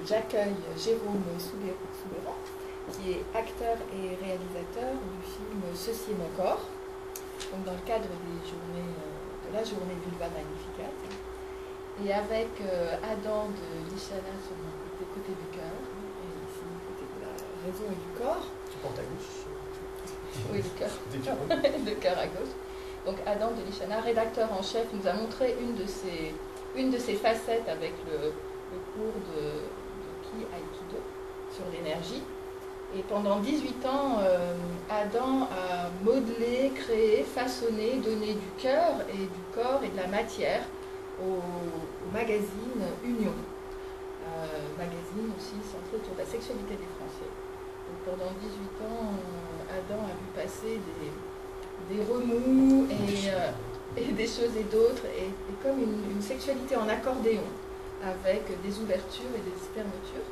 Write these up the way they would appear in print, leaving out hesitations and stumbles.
j'accueille Jérôme Souberan, qui est acteur et réalisateur du film Ceci est mon corps, donc dans le cadre de la journée Vulva Magnificat, et avec Adam de Lichana sur mon côté du cœur, et ici côté de la raison et du corps. Tu portes à gauche. Oui, le cœur. Le cœur à gauche. Donc Adam de Lichana, rédacteur en chef, nous a montré une de ses facettes avec le cours de Ki Aikido sur l'énergie. Et pendant 18 ans, Adam a modelé, créé, façonné, donné du cœur et du corps et de la matière au magazine Union. Magazine aussi centré autour de la sexualité des Français. Donc pendant 18 ans, Adam a vu passer des remous et des choses et d'autres, et comme une sexualité en accordéon, avec des ouvertures et des fermetures.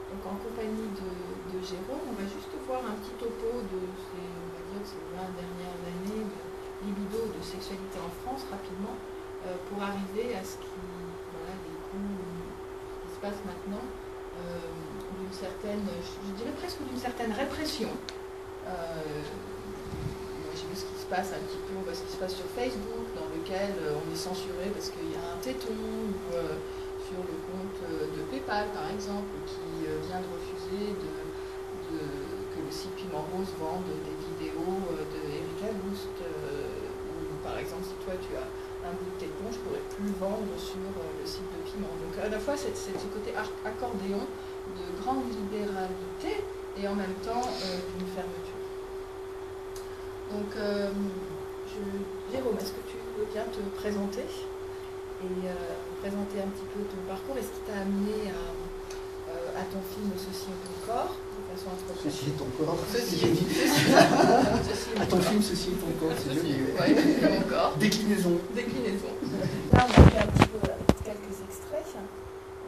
Donc en compagnie de Jérôme, on va juste voir un petit topo de ces 20 dernières années de libido, de sexualité en France, rapidement, pour arriver à ce qui se passe maintenant, d'une certaine, je dirais presque d'une certaine répression. J'ai vu ce qui se passe un petit peu, on voit ce qui se passe sur Facebook, dans lequel on est censuré parce qu'il y a un téton, ou sur le compte de PayPal par exemple, qui vient de refuser que le site Piment Rose vende des vidéos de Erika Lust, ou par exemple si toi tu as un bout de téton, je ne pourrais plus vendre sur le site de Piment. Donc à la fois c'est ce côté accordéon de grande libéralité et en même temps d'une fermeture. Donc, Jérôme, est-ce que tu veux bien te présenter et présenter un petit peu ton parcours et ce qui t'a amené à ton film Ceci est ton corps, de façon introductive. Ceci est ton corps. À ton film Ceci est ton corps, c'est joli. Oui, c'est mon corps. Déclinaison. Là, on a fait un petit peu quelques extraits.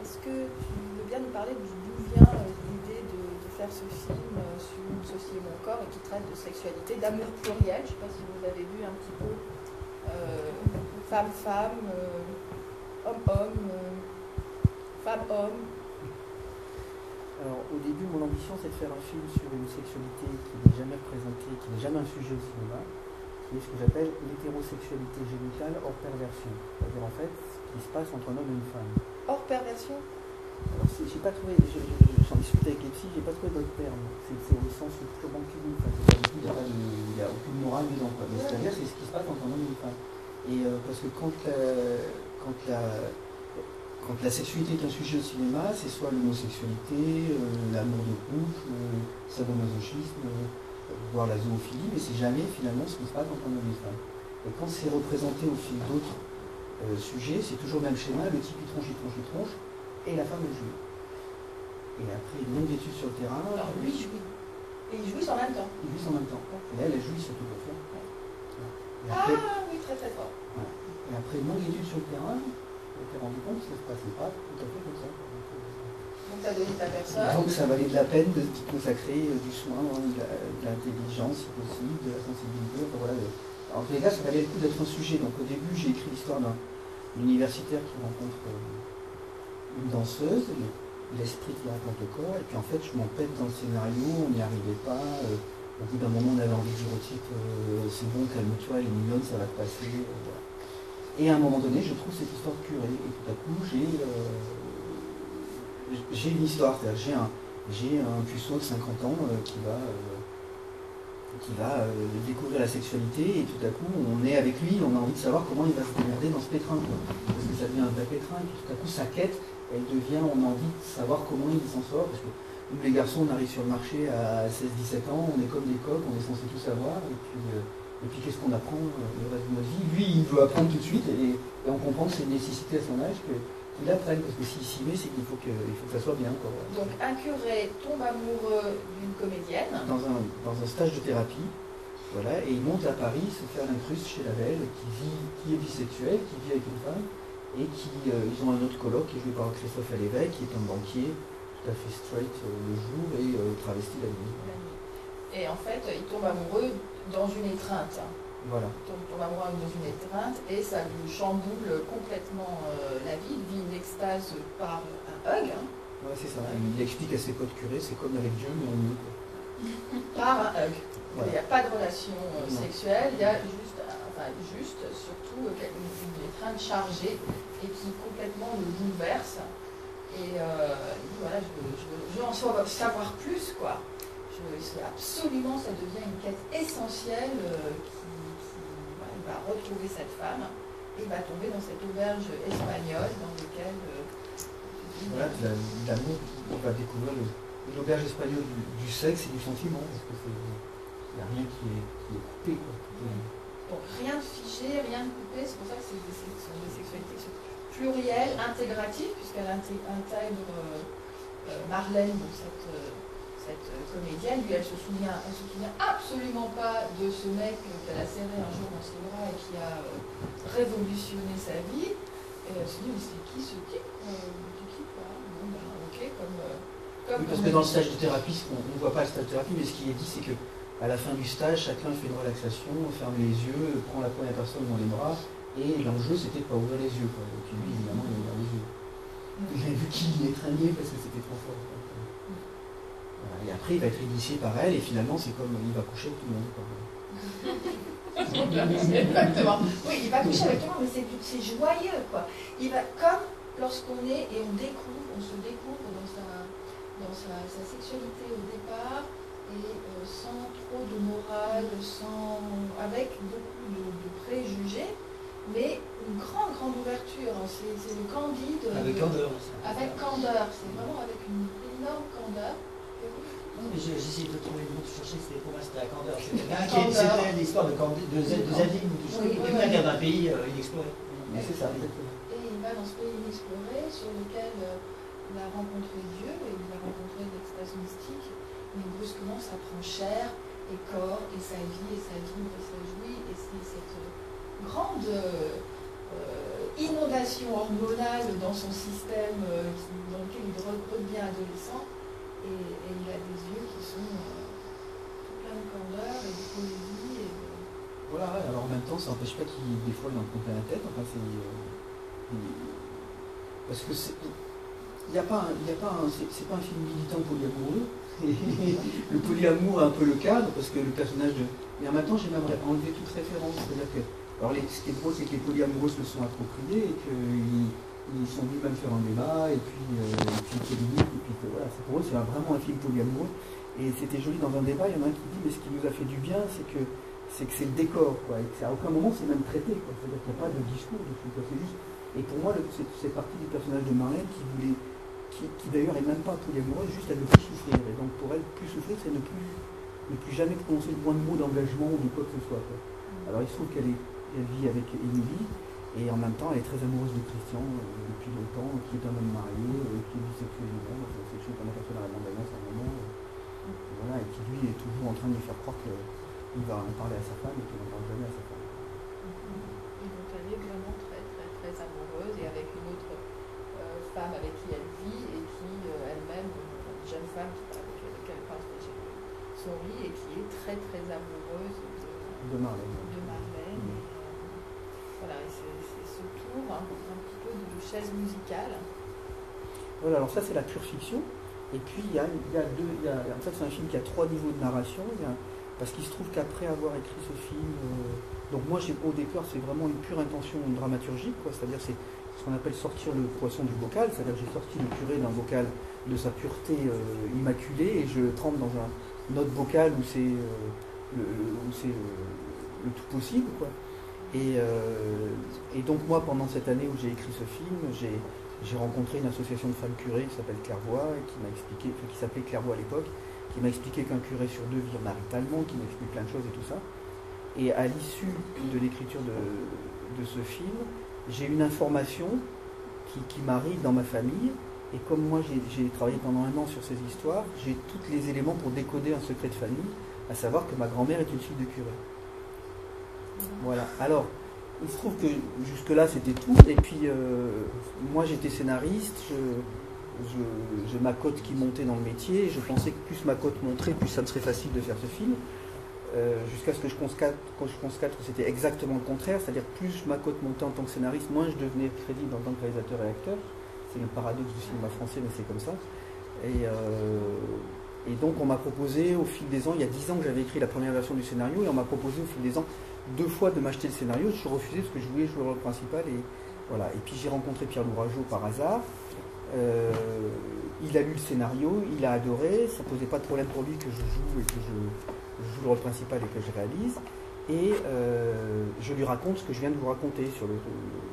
Est-ce que tu veux bien nous parler d'où vient l'idée de faire ce film sur Ceci est mon corps et qui traite de sexualité, d'amour pluriel? Je ne sais pas si vous avez vu un petit peu femme-femme, homme-homme, femme-homme. Alors au début, mon ambition c'est de faire un film sur une sexualité qui n'est jamais représentée, qui n'est jamais un sujet au cinéma, qui est ce que j'appelle l'hétérosexualité génitale hors perversion. C'est-à-dire en fait ce qui se passe entre un homme et une femme. Hors perversion? Alors j'ai pas trouvé, j'en discute avec les filles, j'ai pas trouvé d'autre terme. C'est au sens purement clinique, il n'y a aucune morale dedans. C'est-à-dire c'est ce qui se passe entre un homme et une femme. Et parce que quand la sexualité est un sujet au cinéma, c'est soit l'homosexualité, l'amour de couple, le sadomasochisme, voire la zoophilie, mais c'est jamais finalement ce qui se passe entre un homme et une femme. Et quand c'est représenté au fil d'autres sujets, c'est toujours le même schéma, le type il tronche, et la femme elle jouit. Et après une longue étude sur le terrain. Alors lui jouit. Et il jouit en même temps. Il jouit en même temps. Et elle jouit surtout pour faire. Après, oui, très très fort. Voilà. Et après une longue étude sur le terrain, on s'est rendu compte que ça ne se passait pas tout à fait comme ça. Donc ça donné ta personne. Donc ça valait de la peine de consacrer du soin, de l'intelligence si possible, de la sensibilité. Enfin, voilà. En tous les cas, ça valait le coup d'être un sujet. Donc au début, j'ai écrit l'histoire d'un universitaire qui rencontre une danseuse, l'esprit qui rencontre le corps, et puis en fait je m'empête dans le scénario, on n'y arrivait pas, au bout d'un moment on avait envie de dire au type c'est bon, calme-toi, elle est mignonne, ça va te passer, voilà. Et à un moment donné je trouve cette histoire de curé, et tout à coup j'ai une histoire, c'est-à-dire j'ai un puceau de 50 ans qui va découvrir la sexualité, et tout à coup on est avec lui, on a envie de savoir comment il va se démerder dans ce pétrin, quoi. Parce que ça devient un vrai pétrin, et puis tout à coup sa quête, elle devient, on a envie de savoir comment il s'en sort, parce que nous les garçons on arrive sur le marché à 16-17 ans, on est comme des coqs, on est censé tout savoir, et puis qu'est-ce qu'on apprend le reste de notre vie? Lui il veut apprendre tout de suite, et on comprend que c'est une nécessité à son âge qu'il apprenne, parce que s'il s'y met, c'est qu'il faut que ça soit bien, quoi. Donc un curé tombe amoureux d'une comédienne. Dans un stage de thérapie, voilà, et il monte à Paris se faire l'incruste chez la belle, qui est bisexuelle, qui vit avec une femme, et ils ont un autre colloque qui est joué par Christophe Alévèque, qui est un banquier tout à fait straight le jour et travesti la nuit. Et en fait, il tombe amoureux dans une étreinte. Voilà. Il tombe amoureux dans une étreinte et ça lui chamboule complètement la vie. Il vit une extase par un hug. Ouais, c'est ça. Il explique à ses potes curés, c'est comme avec Dieu, mais en mieux. Il n'y a pas de relation sexuelle, il y a juste, surtout, une étreinte chargée et qui complètement le bouleverse. Et voilà, je veux en savoir plus, quoi. Absolument, ça devient une quête essentielle il va retrouver cette femme et il va tomber dans cette auberge espagnole dans laquelle voilà, l'amour, on va découvrir l'auberge espagnole du sexe et du sentiment, parce que il n'y a rien qui est coupé, quoi. Donc rien de figé, rien de coupé, c'est pour ça que c'est des sexualités plurielles, intégratives, puisqu'elle intègre Marlène, donc cette comédienne. Lui, elle se souvient absolument pas de ce mec qu'elle a serré un jour dans ses bras et qui a révolutionné sa vie. Et elle se dit, mais c'est qui ce type Bon, ben, ok, comme oui, parce que dans le stage de thérapie, on ne voit pas le stage de thérapie, mais ce qui est dit, c'est que à la fin du stage, chacun fait une relaxation, ferme les yeux, prend la première personne dans les bras, et l'enjeu, c'était de ne pas ouvrir les yeux, quoi. Et puis lui, évidemment, il a ouvert les yeux. Il a vu qu'il étreignait parce que c'était trop fort. Voilà. Et après, il va être initié par elle, et finalement, c'est comme il va coucher avec tout le monde, quoi. Exactement. Oui, il va coucher avec tout le monde, mais c'est joyeux, quoi. Il va, comme lorsqu'on est et on se découvre dans sa sexualité au départ, et sans trop de morale, avec beaucoup de préjugés, mais une grande ouverture. C'est le Candide. Avec candeur. Avec candeur, c'est vraiment avec une énorme candeur. Non, mais j'essayais de trouver le mot que je cherchais, c'était pour moi, c'était la candeur. C'était l'histoire de Zadig, quelqu'un qui vient d'un pays inexploré. C'est ça. Et il va dans ce pays inexploré sur lequel il a rencontré Dieu et il a rencontré l'extase mystique. Mais brusquement, ça prend chair et corps, et ça vit, et ça vibre, et ça jouit, et c'est cette grande inondation hormonale dans son système dans lequel il redevient adolescent, et il a des yeux qui sont pleins de candeur et de poésie. Voilà, alors en même temps, ça n'empêche pas des fois, il en prend plein la tête, enfin, parce que c'est pas un film militant polyamoureux. Le polyamour est un peu le cadre, parce que le personnage de... Mais en même temps, j'ai même enlevé toute référence. C'est-à-dire que... Alors, ce qui est drôle, c'est que les polyamoureux se le sont appropriés, et qu'ils sont venus même faire un débat, et puis qu'ils limitent, et puis que voilà, pour eux, c'est vraiment un film polyamoureux. Et c'était joli dans un débat, il y en a un qui dit, mais ce qui nous a fait du bien, c'est que c'est le décor, quoi. Et à aucun moment, c'est même traité, quoi. C'est-à-dire qu'il n'y a pas de discours dessus, quoi. C'est juste... Et pour moi, c'est parti du personnage de Marlène qui d'ailleurs est même pas polyamoureuse, juste elle ne plus souffrir. Et donc pour elle, plus souffrir, c'est ne plus jamais prononcer le moindre mot d'engagement ou de quoi que ce soit, quoi. Alors il se trouve qu'elle vit avec Émilie, et en même temps elle est très amoureuse de Christian depuis longtemps, qui est un homme marié, qui est bisexuel lui-même, c'est quelque chose qu'on aperçoit dans la bande-annonce à un moment, voilà, et qui lui est toujours en train de lui faire croire qu'il va en parler à sa femme et qu'il n'en parle jamais à sa femme. Et donc elle est vraiment très très très amoureuse, et avec une autre femme avec qui elle vit et qui elle-même, une jeune femme avec laquelle elle partage son lit et qui est très très amoureuse de Marlène. Voilà, et c'est ce tour un petit peu de chaise musicale. Voilà, alors ça c'est la pure fiction. Et puis en fait c'est un film qui a 3 niveaux de narration. Parce qu'il se trouve qu'après avoir écrit ce film, donc moi au départ c'est vraiment une pure intention dramaturgique, quoi. C'est-à-dire c'est ce qu'on appelle sortir le poisson du bocal, c'est-à-dire que j'ai sorti le curé d'un bocal de sa pureté immaculée et je le trempe dans un autre bocal où c'est le tout possible, quoi. Et donc moi pendant cette année où j'ai écrit ce film, j'ai rencontré une association de femmes curées qui s'appelle Clairvoix, et qui s'appelait Clairvoix à l'époque, qui m'a expliqué qu'un curé sur 2 vit maritalement, qui m'explique plein de choses et tout ça. Et à l'issue de l'écriture de ce film, j'ai une information qui m'arrive dans ma famille, et comme moi j'ai travaillé pendant 1 an sur ces histoires, j'ai tous les éléments pour décoder un secret de famille, à savoir que ma grand-mère est une fille de curé. Voilà. Alors, il se trouve que jusque-là c'était tout, et puis moi j'étais scénariste, j'ai ma cote qui montait dans le métier, et je pensais que plus ma cote monterait, plus ça me serait facile de faire ce film. Jusqu'à ce que je constate que c'était exactement le contraire, c'est-à-dire plus ma cote montait en tant que scénariste, moins je devenais crédible en tant que réalisateur et acteur. c'est le paradoxe du cinéma français, mais c'est comme ça. Et donc on m'a proposé au fil des ans, il y a 10 ans que j'avais écrit la première version du scénario, et on m'a proposé au fil des ans 2 fois de m'acheter le scénario. Je suis refusé parce que je voulais jouer le rôle principal. Et voilà. Et puis j'ai rencontré Pierre Lourageau par hasard. Il a lu le scénario, il a adoré, ça ne posait pas de problème pour lui que je joue et que je joue le rôle principal et que je réalise. Et je lui raconte ce que je viens de vous raconter sur le.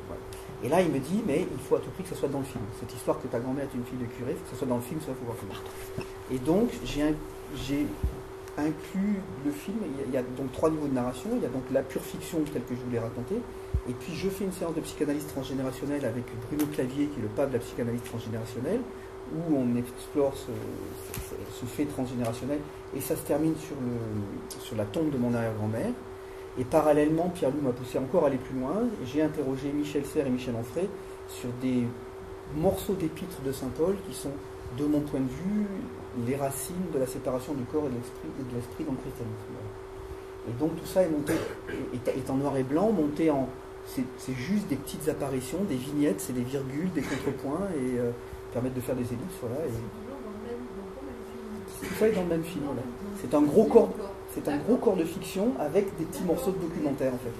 Voilà. Et là, il me dit, mais il faut à tout prix que ça soit dans le film. Cette histoire que ta grand-mère est une fille de curé, il faut que ça soit dans le film, ça va pouvoir faire. Et donc, j'ai inclus le film. Il y a donc 3 niveaux de narration. Il y a donc la pure fiction telle que je voulais raconter. Et puis, je fais une séance de psychanalyse transgénérationnelle avec Bruno Clavier, qui est le pape de la psychanalyse transgénérationnelle, où on explore ce fait transgénérationnel. Et ça se termine sur la tombe de mon arrière-grand-mère. Et parallèlement, Pierre-Loup m'a poussé encore à aller plus loin. J'ai interrogé Michel Serres et Michel Onfray sur des morceaux d'épîtres de Saint-Paul qui sont, de mon point de vue, les racines de la séparation du corps et de l'esprit dans le christianisme. Et donc tout ça est monté, est en noir et blanc, monté en... C'est juste des petites apparitions, des vignettes, c'est des virgules, des contrepoints, et permettent de faire des ellipses, voilà. Et... tout ça est dans le même film, voilà. C'est un gros corps de fiction avec des petits morceaux de documentaire, en fait.